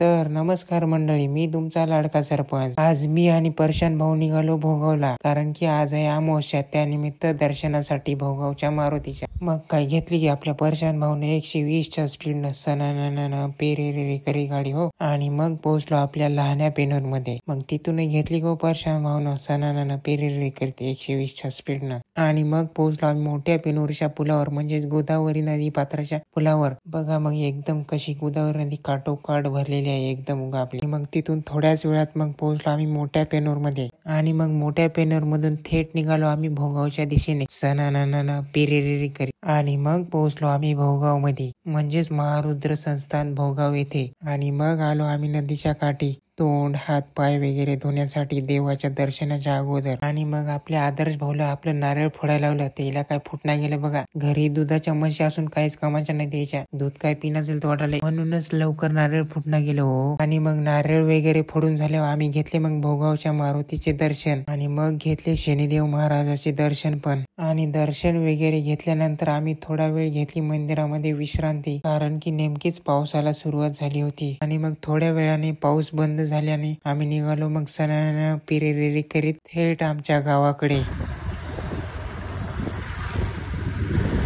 तर नमस्कार मंडळी, मी तुमचा लाडका सरपंच। आज मी आणि परशान भाऊ निघालो भोगावला, कारण की आज आहे अमावस्या। त्यानिमित्त दर्शनासाठी भोगावच्या मारुतीच्या। मग काय घेतली की आपल्या परशान भाऊने 120च्या स्पीडनं सणाना पेरे करी गाडी हो, आणि मग पोहोचलो आपल्या लहान्या पेनूर मध्ये। मग तिथून घेतली गो परशान भाऊन सणाना पेरे करते 120च्या स्पीडनं, आणि मग पोहोचलो आम्ही मोठ्या पेनूरच्या पुलावर, म्हणजेच गोदावरी नदी पात्राच्या पुलावर। बघा मग एकदम कशी गोदावरी नदी काठोकाठ भरलेली आहे एकदम आपली। मग तिथून थोड्याच वेळात मग पोहोचलो आम्ही मोठ्या पेनूर मध्ये, आणि मग मोठ्या पेनूर मधून थेट निघालो आम्ही भोगावच्या दिशेने सणाना पेरे करी, आणि मग पोहोचलो आम्ही भोगाव मध्ये, म्हणजेच महारुद्र संस्थान भोगाव येथे। आणि मग आलो आम्ही नदीच्या काठी तोंड हात पाय वगैरे धुण्यासाठी देवाच्या दर्शनाच्या अगोदर। आणि मग आपल्या आदर्श भाऊला आपलं नारळ फोडायला लावलं, त्याला काय फुटना गेलं बघा। घरी दुधाच्या म्हशी असून काहीच कामाच्या नाही द्यायच्या, दूध काय पिण्याचं तो वाटायला, म्हणूनच लवकर नारळ फुटना गेलं हो। आणि मग नारळ वगैरे फोडून झाल्यावर आम्ही घेतले मग भोगावच्या मारुतीचे दर्शन, आणि मग घेतले शनिदेव महाराजाचे दर्शन पण। आणि दर्शन वगैरे घेतल्यानंतर आम्ही थोडा वेळ घेतली मंदिरामध्ये विश्रांती, कारण की नेमकीच पावसाला सुरुवात झाली होती। आणि मग थोड्या वेळाने पाऊस बंद झाल्याने आम्ही निघालो मग सणाना पेरे करीत थेट आमच्या गावाकडे।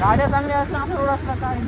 गाड्या चांगल्या असल्या काय